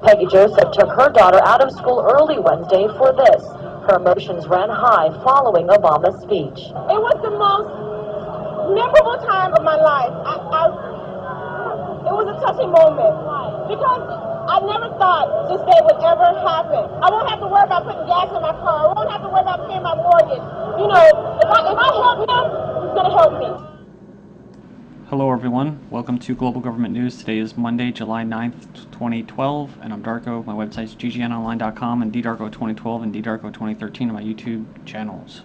Peggy Joseph took her daughter out of school early Wednesday for this. Her emotions ran high following Obama's speech. It was the most memorable time of my life. It was a touching moment because I never thought this day would ever happen. I won't have to worry about putting gas in my car. I won't have to worry about paying my mortgage. You know, if I help him, he's going to help me. Hello everyone, welcome to Global Government News. Today is Monday, July 9th, 2012, and I'm Darko. My website is GGNonline.com and DDarko2012 and DDarko2013 on my YouTube channels.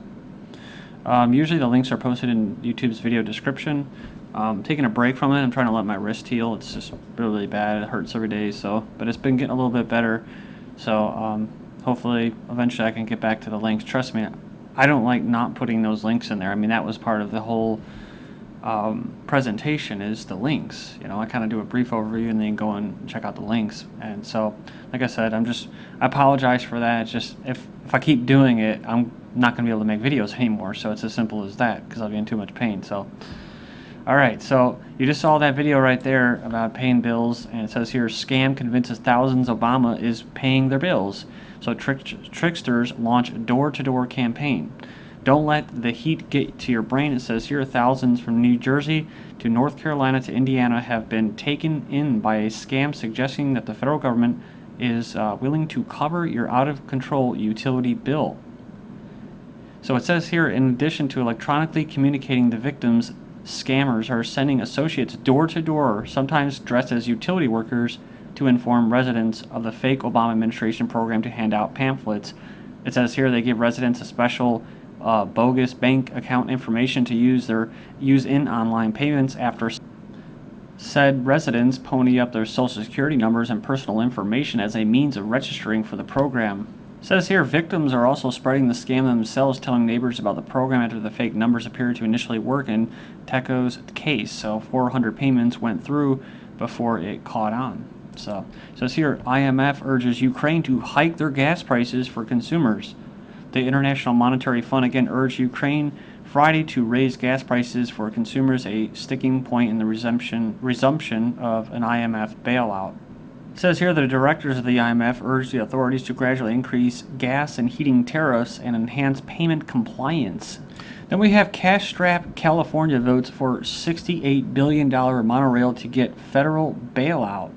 Usually the links are posted in YouTube's video description. I'm taking a break from it. I'm trying to let my wrist heal. It's just really bad. It hurts every day, but it's been getting a little bit better. So hopefully eventually I can get back to the links. Trust me, I don't like not putting those links in there. I mean, that was part of the whole presentation, is the links. You know, I kind of do a brief overview and then go and check out the links. And so, like I said, I apologize for that. It's just if I keep doing it, I'm not going to be able to make videos anymore. So it's as simple as that, because I'll be in too much pain. So, all right. So you just saw that video right there about paying bills, and it says here, scam convinces thousands Obama is paying their bills. So tricksters launch door-to-door campaign. Don't let the heat get to your brain. It says here, thousands from New Jersey to North Carolina to Indiana have been taken in by a scam suggesting that the federal government is willing to cover your out-of-control utility bill. So it says here, in addition to electronically communicating the victims, scammers are sending associates door-to-door, sometimes dressed as utility workers, to inform residents of the fake Obama administration program to hand out pamphlets. It says here they give residents a special bogus bank account information to use in online payments after said residents pony up their social security numbers and personal information as a means of registering for the program. It says here victims are also spreading the scam themselves, telling neighbors about the program after the fake numbers appeared to initially work in Teco's case. So 400 payments went through before it caught on. So it says here, IMF urges Ukraine to hike their gas prices for consumers. The International Monetary Fund again urged Ukraine Friday to raise gas prices for consumers, a sticking point in the resumption of an IMF bailout. It says here the directors of the IMF urged the authorities to gradually increase gas and heating tariffs and enhance payment compliance. Then we have cash-strapped California votes for $68 billion monorail to get federal bailout.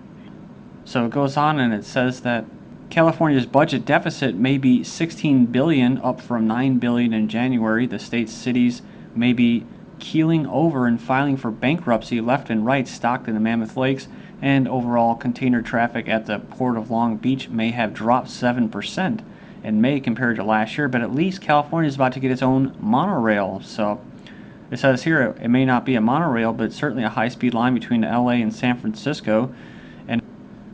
So it goes on and it says that California's budget deficit may be $16 billion, up from $9 billion in January. The state's cities may be keeling over and filing for bankruptcy left and right. Stockton and Mammoth Lakes and overall container traffic at the Port of Long Beach may have dropped 7% in May compared to last year, but at least California is about to get its own monorail. So it says here it may not be a monorail, but certainly a high-speed line between LA and San Francisco. And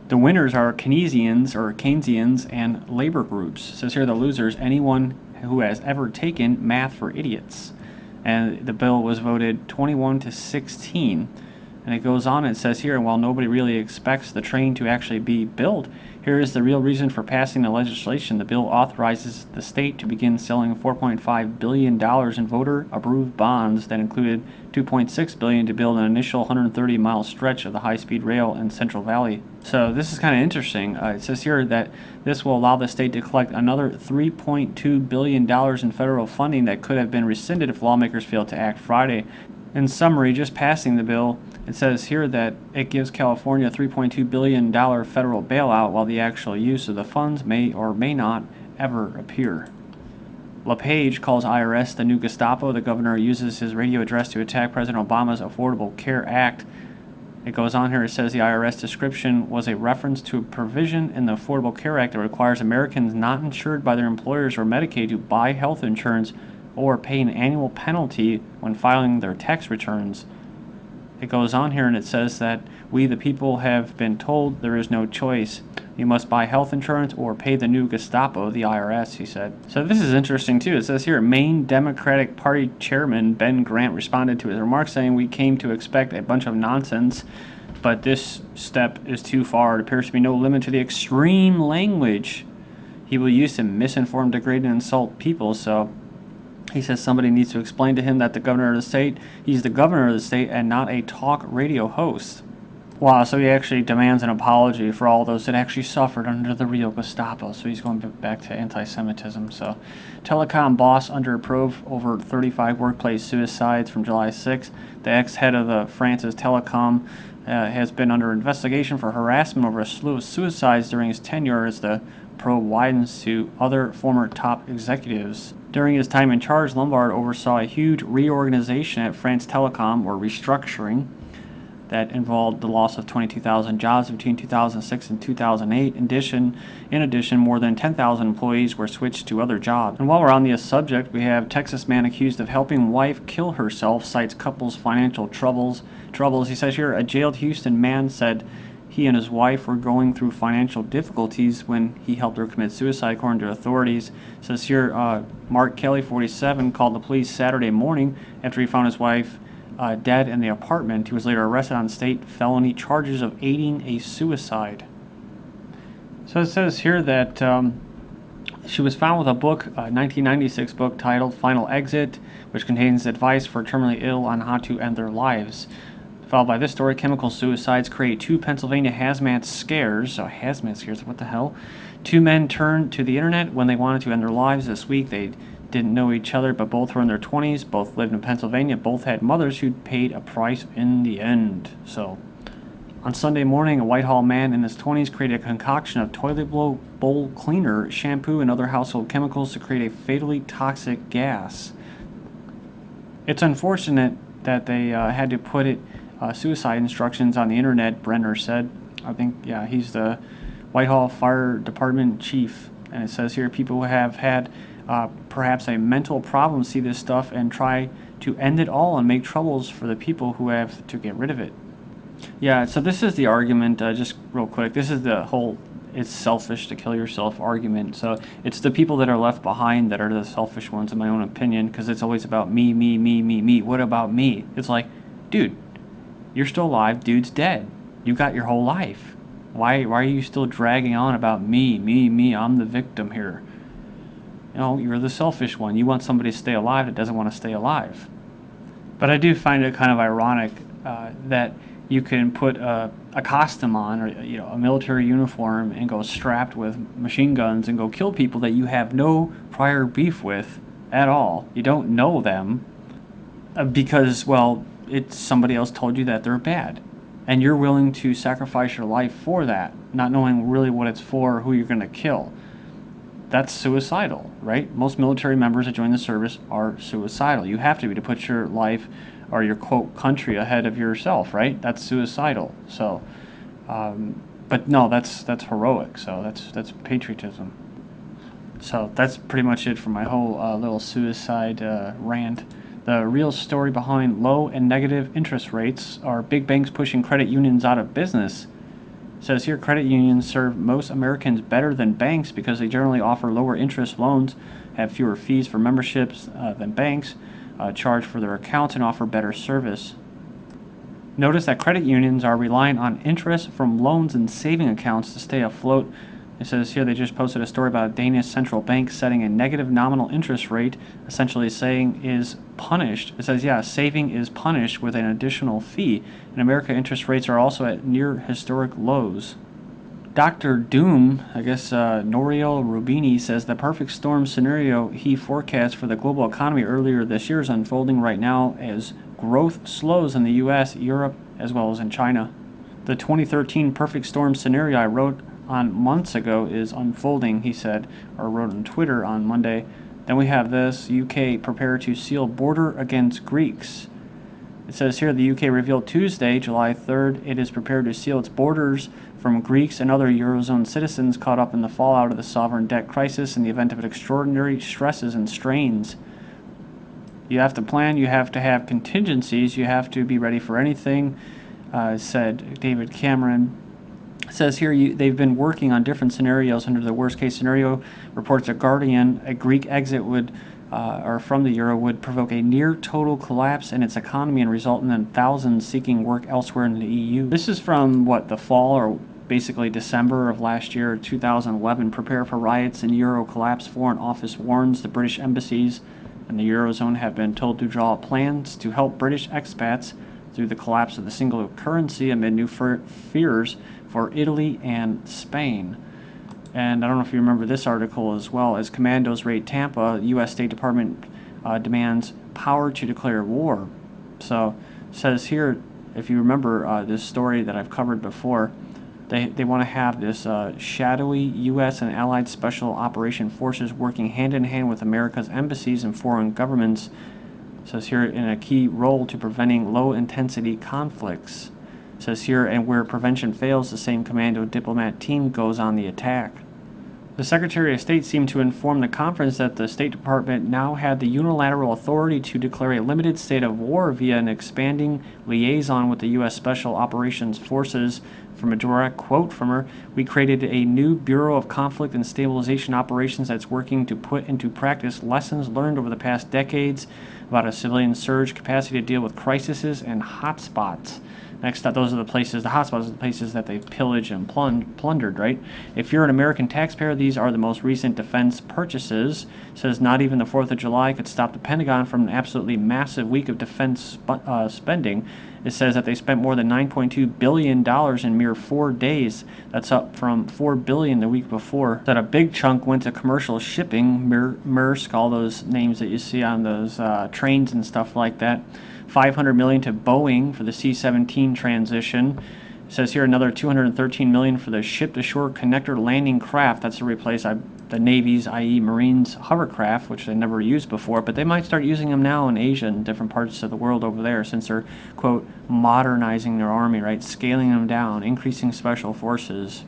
the winners are Keynesians and labor groups. It says here the losers, anyone who has ever taken math for idiots. And the bill was voted 21-16. And it goes on, it says here, while nobody really expects the train to actually be built, here is the real reason for passing the legislation. The bill authorizes the state to begin selling $4.5 billion in voter-approved bonds that included $2.6 billion to build an initial 130-mile stretch of the high-speed rail in Central Valley. So this is kind of interesting. It says here that this will allow the state to collect another $3.2 billion in federal funding that could have been rescinded if lawmakers failed to act Friday. In summary, just passing the bill, it says here that it gives California a $3.2 billion federal bailout, while the actual use of the funds may or may not ever appear. LePage calls IRS the new Gestapo. The governor uses his radio address to attack President Obama's Affordable Care Act. It goes on here, it says the IRS description was a reference to a provision in the Affordable Care Act that requires Americans not insured by their employers or Medicaid to buy health insurance or pay an annual penalty when filing their tax returns. It goes on here and it says that we the people have been told there is no choice. You must buy health insurance or pay the new Gestapo, the IRS, he said. So this is interesting too. It says here, Maine Democratic Party Chairman Ben Grant responded to his remarks saying, we came to expect a bunch of nonsense, but this step is too far. It appears to be no limit to the extreme language he will use to misinform, degrade, and insult people. So he says somebody needs to explain to him that he's the governor of the state and not a talk radio host. Wow, so he actually demands an apology for all those that actually suffered under the real Gestapo. So he's going back to anti-Semitism. So, telecom boss under probe over 35 workplace suicides from July 6th. The ex-head of the France's telecom has been under investigation for harassment over a slew of suicides during his tenure as the probe widens to other former top executives. During his time in charge, Lombard oversaw a huge reorganization at France Telecom, or restructuring, that involved the loss of 22,000 jobs between 2006 and 2008. In addition, more than 10,000 employees were switched to other jobs. And while we're on the subject, we have Texas man accused of helping wife kill herself, cites couple's financial troubles. He says here, a jailed Houston man said he and his wife were going through financial difficulties when he helped her commit suicide, according to authorities. It says here, Mark Kelly, 47, called the police Saturday morning after he found his wife dead in the apartment. He was later arrested on state felony charges of aiding a suicide. So it says here that she was found with a book, a 1996 book titled Final Exit, which contains advice for terminally ill on how to end their lives. Followed by this story, chemical suicides create 2 Pennsylvania hazmat scares. So hazmat scares, what the hell? 2 men turned to the internet when they wanted to end their lives this week. They didn't know each other, but both were in their 20s, both lived in Pennsylvania, both had mothers who paid a price in the end. So, on Sunday morning, a Whitehall man in his 20s created a concoction of toilet bowl cleaner, shampoo, and other household chemicals to create a fatally toxic gas. It's unfortunate that they had to put suicide instructions on the internet, Brenner said. I think, yeah, he's the Whitehall Fire Department chief. And it says here, people who have had perhaps a mental problem see this stuff and try to end it all and make troubles for the people who have to get rid of it. Yeah, so this is the argument, just real quick, this is the whole it's selfish to kill yourself argument. So it's the people that are left behind that are the selfish ones, in my own opinion, because it's always about me. What about me? It's like, dude, you're still alive, dude's dead. You got your whole life. Why are you still dragging on about me, I'm the victim here? You know, you're the selfish one. You want somebody to stay alive that doesn't want to stay alive. But I do find it kind of ironic that you can put a costume on, or a military uniform, and go strapped with machine guns and go kill people that you have no prior beef with at all. You don't know them because, well, it's somebody else told you that they're bad. And you're willing to sacrifice your life for that, not knowing really what it's for or who you're going to kill. That's suicidal, right? Most military members that join the service are suicidal. You have to be to put your life or your, quote, country ahead of yourself, right? That's suicidal. So, but no, that's heroic. So that's patriotism. So that's pretty much it for my whole little suicide rant. The real story behind low and negative interest rates are big banks pushing credit unions out of business. It says here, credit unions serve most Americans better than banks because they generally offer lower interest loans, have fewer fees for memberships than banks, charge for their accounts, and offer better service. Notice that credit unions are relying on interest from loans and saving accounts to stay afloat. It says here they just posted a story about a Danish central bank setting a negative nominal interest rate, essentially saying is punished. It says, yeah, saving is punished with an additional fee. In America, interest rates are also at near historic lows. Dr. Doom, I guess Nouriel Roubini, says the perfect storm scenario he forecast for the global economy earlier this year is unfolding right now as growth slows in the U.S., Europe, as well as in China. The 2013 perfect storm scenario I wrote on months ago is unfolding, he said, or wrote on Twitter on Monday. Then we have this, UK prepare to seal border against Greeks. It says here the UK revealed Tuesday, July 3rd, it is prepared to seal its borders from Greeks and other Eurozone citizens caught up in the fallout of the sovereign debt crisis in the event of extraordinary stresses and strains. You have to plan, you have to have contingencies, you have to be ready for anything, said David Cameron. It says here they've been working on different scenarios. Under the worst case scenario, reports The Guardian, a Greek exit from the euro would provoke a near total collapse in its economy and result in thousands seeking work elsewhere in the EU. This is from the fall, or basically December of last year, 2011. Prepare for riots and euro collapse. Foreign Office warns the British embassies and the Eurozone have been told to draw up plans to help British expats through the collapse of the single currency amid new fears for Italy and Spain. And I don't know if you remember this article as well. As commandos raid Tampa, U.S. State Department demands power to declare war. So it says here, if you remember this story that I've covered before, they want to have this shadowy U.S. and allied special operation forces working hand in hand with America's embassies and foreign governments. It says here, in a key role to preventing low-intensity conflicts. It says here, and where prevention fails, the same commando diplomat team goes on the attack. The Secretary of State seemed to inform the conference that the State Department now had the unilateral authority to declare a limited state of war via an expanding liaison with the U.S. Special Operations Forces. From a direct quote from her, "We created a new Bureau of Conflict and Stabilization Operations that's working to put into practice lessons learned over the past decades about a civilian surge capacity to deal with crises and hotspots." Next up, those are the places, the hotspots are the places that they've pillaged and plundered, right? If you're an American taxpayer, these are the most recent defense purchases. It says not even the 4th of July could stop the Pentagon from an absolutely massive week of defense spending. It says that they spent more than $9.2 billion in mere 4 days. That's up from $4 billion the week before. That a big chunk went to commercial shipping, Maersk, all those names that you see on those trains and stuff like that. $500 million to Boeing for the C-17 transition. It says here another $213 million for the ship-to-shore connector landing craft. That's to replace the Navy's, i.e. Marines, hovercraft, which they never used before, but they might start using them now in Asia and different parts of the world over there, since they're, quote, modernizing their army, right, scaling them down, increasing special forces.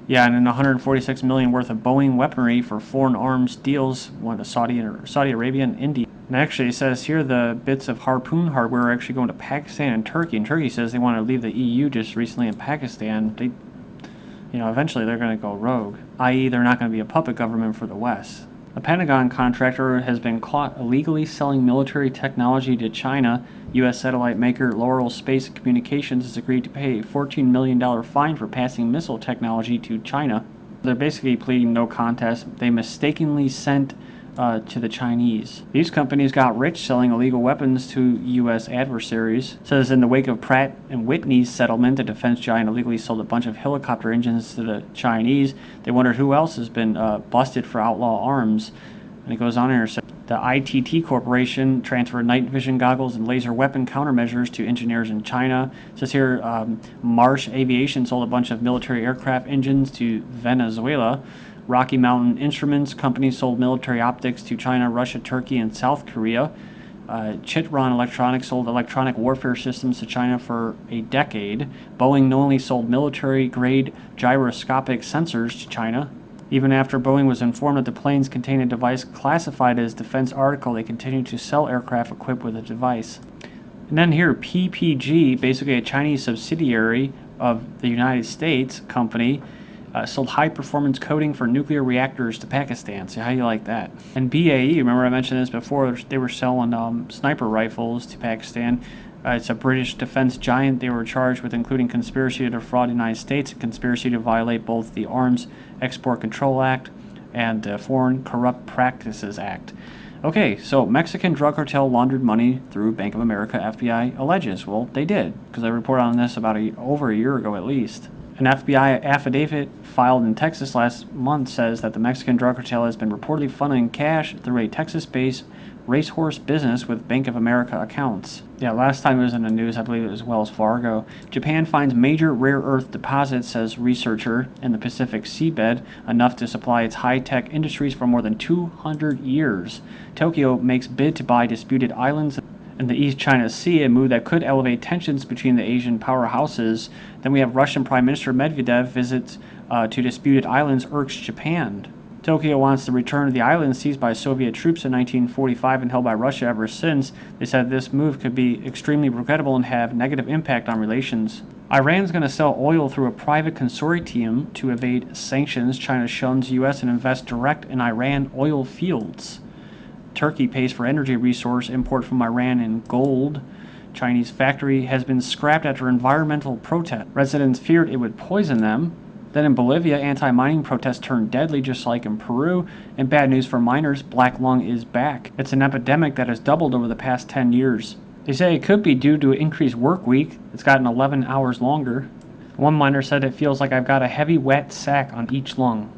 Yeah, and then $146 million worth of Boeing weaponry for foreign arms deals, one to Saudi Arabia and India. And actually, it says here the bits of Harpoon hardware are actually going to Pakistan and Turkey. And Turkey says they want to leave the EU just recently in Pakistan. They, eventually they're going to go rogue, i.e. they're not going to be a puppet government for the West. A Pentagon contractor has been caught illegally selling military technology to China. U.S. satellite maker Laurel Space Communications has agreed to pay a $14 million fine for passing missile technology to China. They're basically pleading no contest. They mistakenly sent to the Chinese. These companies got rich selling illegal weapons to U.S. adversaries. It says in the wake of Pratt & Whitney's settlement, the defense giant illegally sold a bunch of helicopter engines to the Chinese. They wondered who else has been busted for outlaw arms. And it goes on here. The ITT Corporation transferred night vision goggles and laser weapon countermeasures to engineers in China. It says here Marsh Aviation sold a bunch of military aircraft engines to Venezuela. Rocky Mountain Instruments Company sold military optics to China, Russia, Turkey, and South Korea. Chitron Electronics sold electronic warfare systems to China for a decade. Boeing knowingly sold military-grade gyroscopic sensors to China. Even after Boeing was informed that the planes contained a device classified as defense article, they continued to sell aircraft equipped with the device. And then here, PPG, basically a Chinese subsidiary of the United States company, sold high-performance coating for nuclear reactors to Pakistan. So how do you like that? And BAE, remember I mentioned this before, they were selling sniper rifles to Pakistan. It's a British defense giant. They were charged with including conspiracy to defraud the United States and conspiracy to violate both the Arms Export Control Act and the Foreign Corrupt Practices Act. Okay, so Mexican drug cartel laundered money through Bank of America, FBI alleges. Well, they did, because I reported on this about over a year ago at least. An FBI affidavit filed in Texas last month says that the Mexican drug cartel has been reportedly funneling cash through a Texas-based racehorse business with Bank of America accounts. Yeah, last time it was in the news, I believe it was Wells Fargo. Japan finds major rare earth deposits, says researcher, in the Pacific seabed, enough to supply its high-tech industries for more than 200 years. Tokyo makes bid to buy disputed islands in the East China Sea, a move that could elevate tensions between the Asian powerhouses. Then we have Russian Prime Minister Medvedev visits to disputed islands irks Japan. Tokyo wants to return to the islands seized by Soviet troops in 1945 and held by Russia ever since. They said this move could be extremely regrettable and have negative impact on relations. Iran's going to sell oil through a private consortium to evade sanctions. China shuns U.S. and invests direct in Iran oil fields. Turkey pays for energy resource import from Iran in gold. Chinese factory has been scrapped after environmental protest. Residents feared it would poison them. Then in Bolivia, anti-mining protests turned deadly, just like in Peru. And bad news for miners, black lung is back. It's an epidemic that has doubled over the past 10 years. They say it could be due to an increased work week. It's gotten 11 hours longer. One miner said it feels like I've got a heavy, wet sack on each lung.